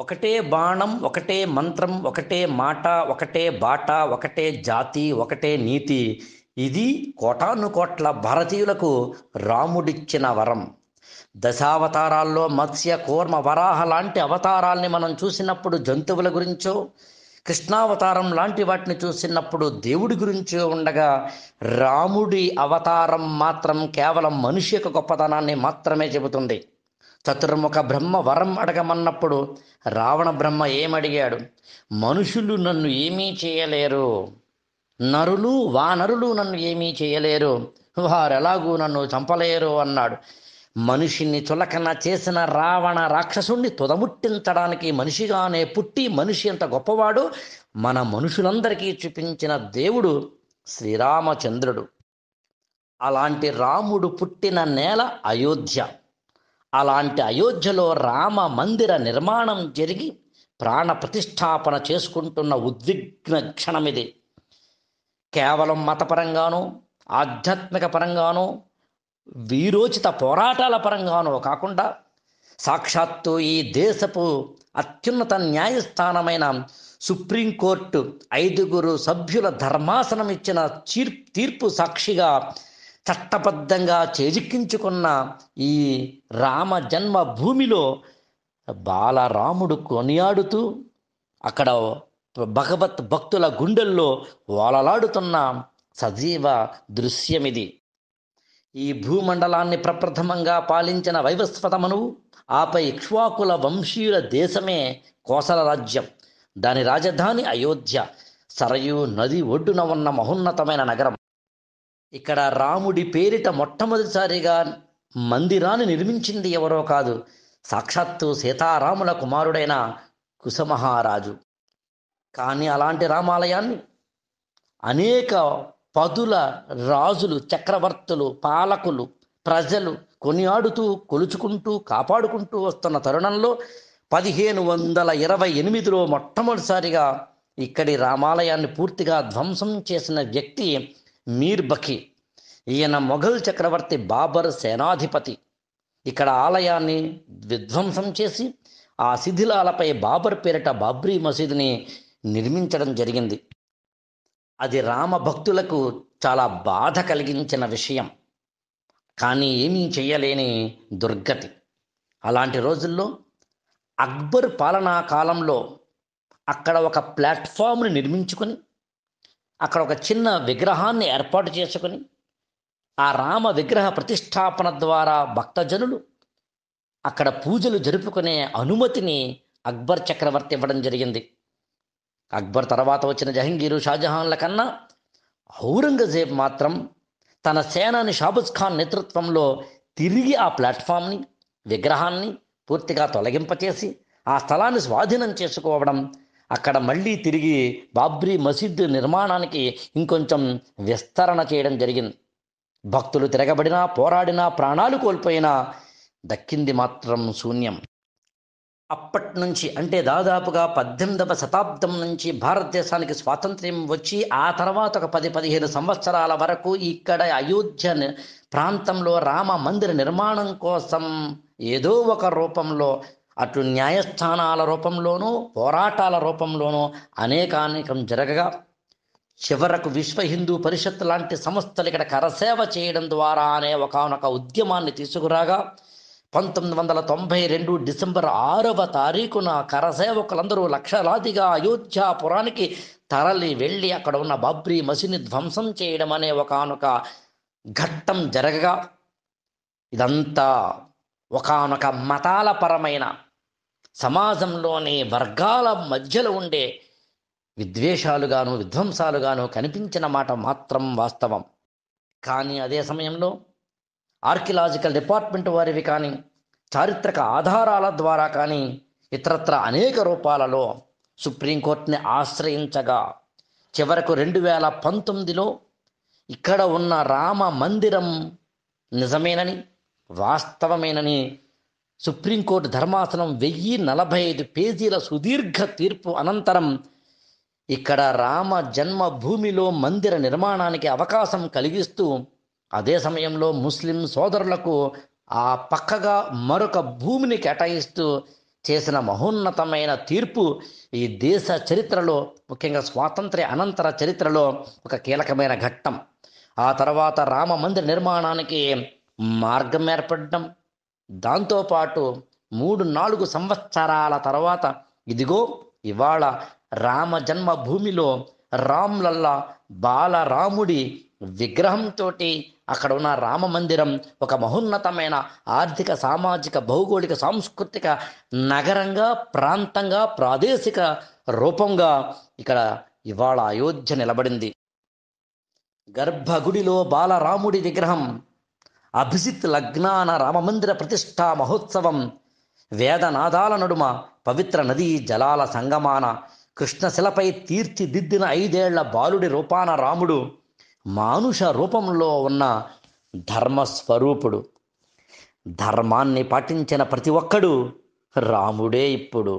ఒకటే బాణం, ఒకటే మంత్రం, ఒకటే మాట, ఒకటే బాట, ఒకటే జాతి, ఒకటే నీతి. ఇది కోటాను కోట్ల భారతీయులకు రాముడిచ్చిన వరం. దశావతారాల్లో మత్స్య కూర్మ వరాహ లాంటి అవతారాల్ని మనం చూసినప్పుడు జంతువుల గురించో, కృష్ణావతారం లాంటి వాటిని చూసినప్పుడు దేవుడి గురించో ఉండగా, రాముడి అవతారం మాత్రం కేవలం మనిషి యొక్క గొప్పతనాన్ని మాత్రమే చెబుతుంది. చతుర్ముఖ బ్రహ్మ వరం అడగమన్నప్పుడు రావణ బ్రహ్మ ఏమడిగాడు? మనుషులు నన్ను ఏమీ చేయలేరు, నరులు వానరులు నన్ను ఏమీ చేయలేరు, వారెలాగూ నన్ను చంపలేరు అన్నాడు. మనిషిని చులకన చేసిన రావణ రాక్షసుణ్ణి తుదముట్టించడానికి మనిషిగానే పుట్టి మనిషి ఎంత గొప్పవాడు మన మనుషులందరికీ చూపించిన దేవుడు శ్రీరామచంద్రుడు. అలాంటి రాముడు పుట్టిన నేల అయోధ్య. అలాంటి అయోధ్యలో రామ మందిర నిర్మాణం జరిగి ప్రాణ ప్రతిష్టాపన చేసుకుంటున్న ఉద్విగ్న క్షణమిది. కేవలం మతపరంగానో ఆధ్యాత్మిక పరంగానో వీరోచిత పోరాటాల పరంగానో కాకుండా సాక్షాత్తు ఈ దేశపు అత్యున్నత న్యాయస్థానమైన సుప్రీంకోర్టు 5 సభ్యుల ధర్మాసనం ఇచ్చిన తీర్పు సాక్షిగా చట్టబద్ధంగా చేజిక్కించుకున్న ఈ రామ జన్మ భూమిలో బాలరాముడు కొనియాడుతూ అక్కడ భగవత్ భక్తుల గుండెల్లో ఓలలాడుతున్న సజీవ దృశ్యమిది. ఈ భూమండలాన్ని ప్రప్రథమంగా పాలించిన వైవస్వత మనువు, ఆపై ఇక్ష్వాకుల వంశీయుల దేశమే కోసల రాజ్యం. దాని రాజధాని అయోధ్య, సరయూ నది ఒడ్డున ఉన్న మహోన్నతమైన నగరం. ఇక్కడ రాముడి పేరిట మొట్టమొదటిసారిగా మందిరాన్ని నిర్మించింది ఎవరో కాదు, సాక్షాత్తు సీతారాముల కుమారుడైన కుశమహారాజు. కానీ అలాంటి రామాలయాన్ని అనేక పదుల రాజులు, చక్రవర్తులు, పాలకులు, ప్రజలు కొనియాడుతూ కొలుచుకుంటూ కాపాడుకుంటూ వస్తున్న తరుణంలో 1528లో మొట్టమొదటిసారిగా ఇక్కడి రామాలయాన్ని పూర్తిగా ధ్వంసం చేసిన వ్యక్తి మీర్ బఖీ. ఈయన మొఘల్ చక్రవర్తి బాబర్ సేనాధిపతి. ఇక్కడ ఆలయాన్ని విధ్వంసం చేసి ఆ శిథిలాలపై బాబర్ పేరిట బాబ్రీ మసీదుని నిర్మించడం జరిగింది. అది రామ భక్తులకు చాలా బాధ కలిగించిన విషయం, కానీ ఏమీ చేయలేని దుర్గతి. అలాంటి రోజుల్లో అక్బర్ పాలనా కాలంలో అక్కడ ఒక ప్లాట్ఫామ్ని నిర్మించుకొని అక్కడ ఒక చిన్న విగ్రహాన్ని ఏర్పాటు చేసుకొని ఆ రామ విగ్రహ ప్రతిష్టాపన ద్వారా భక్తజనులు అక్కడ పూజలు జరుపుకునే అనుమతిని అక్బర్ చక్రవర్తి ఇవ్వడం జరిగింది. అక్బర్ తర్వాత వచ్చిన జహంగీరు, షాజహాన్ల కన్నా ఔరంగజేబ్ మాత్రం తన సేనాని షాబుజ్ ఖాన్ నేతృత్వంలో తిరిగి ఆ ప్లాట్ఫామ్ని, విగ్రహాన్ని పూర్తిగా తొలగింపచేసి ఆ స్థలాన్ని స్వాధీనం చేసుకోవడం, అక్కడ మళ్ళీ తిరిగి బాబ్రీ మసీద్ నిర్మాణానికి ఇంకొంచెం విస్తరణ చేయడం జరిగింది. భక్తులు తిరగబడినా, పోరాడినా, ప్రాణాలు కోల్పోయినా దక్కింది మాత్రం శూన్యం. అప్పటి నుంచి అంటే దాదాపుగా 18వ శతాబ్దం నుంచి భారతదేశానికి స్వాతంత్ర్యం వచ్చి ఆ తర్వాత ఒక 10-15 సంవత్సరాల వరకు ఇక్కడ అయోధ్య ప్రాంతంలో రామ మందిర నిర్మాణం కోసం ఏదో ఒక రూపంలో అటు న్యాయస్థానాల రూపంలోనూ పోరాటాల రూపంలోనూ అనేకానేకం జరగగా చివరకు విశ్వ హిందూ పరిషత్ లాంటి సంస్థలు ఇక్కడ కరసేవ చేయడం ద్వారా అనే ఒకానొక ఉద్యమాన్ని తీసుకురాగా 1992 డిసెంబర్ 6వ తారీఖున కరసేవకులందరూ లక్షలాదిగా అయోధ్యాపురానికి తరలి వెళ్ళి అక్కడ ఉన్న బాబ్రీ మసీదుని ధ్వంసం చేయడం అనే ఒకానొక ఘట్టం జరగగా ఇదంతా ఒకానొక మతాల పరమైన సమాజంలోని వర్గాల మధ్యలో ఉండే విద్వేషాలుగాను విధ్వంసాలుగాను కనిపించిన మాట మాత్రం వాస్తవం. కానీ అదే సమయంలో ఆర్కియలాజికల్ డిపార్ట్మెంట్ వారివి కానీ, చారిత్రక ఆధారాల ద్వారా కానీ ఇతరత్ర అనేక రూపాలలో సుప్రీంకోర్టుని ఆశ్రయించగా చివరకు 2019లో ఇక్కడ ఉన్న రామ మందిరం నిజమేనని, వాస్తవమేనని సుప్రీంకోర్టు ధర్మాసనం 1045 పేజీల సుదీర్ఘ తీర్పు అనంతరం ఇక్కడ రామ జన్మభూమిలో మందిర నిర్మాణానికి అవకాశం కలిగిస్తూ అదే సమయంలో ముస్లిం సోదరులకు ఆ పక్కగా మరొక భూమిని కేటాయిస్తూ చేసిన మహోన్నతమైన తీర్పు ఈ దేశ చరిత్రలో, ముఖ్యంగా స్వాతంత్ర్య అనంతర చరిత్రలో ఒక కీలకమైన ఘట్టం. ఆ తర్వాత రామ మందిర నిర్మాణానికి మార్గం ఏర్పడడం, దాంతోపాటు 3-4 సంవత్సరాల తర్వాత ఇదిగో ఇవాళ రామ జన్మభూమిలో రామ్లల్లా బాలరాముడి విగ్రహంతో అక్కడ ఉన్న రామ మందిరం ఒక మహోన్నతమైన ఆర్థిక, సామాజిక, భౌగోళిక, సాంస్కృతిక నగరంగా, ప్రాంతంగా, ప్రాదేశిక రూపంగా ఇక్కడ ఇవాళ అయోధ్య నిలబడింది. గర్భగుడిలో బాలరాముడి విగ్రహం, అభిజిత్ లగ్నాన రామమందిర ప్రతిష్టా మహోత్సవం, వేదనాదాల నడుమ పవిత్ర నదీ జలాల సంగమాన కృష్ణశిలపై తీర్చిదిద్దిన 5 ఏళ్ల బాలుడి రూపాన రాముడు మానుష రూపంలో ఉన్న ధర్మస్వరూపుడు. ధర్మాన్ని పాటించిన ప్రతి ఒక్కడు రాముడే ఇప్పుడు.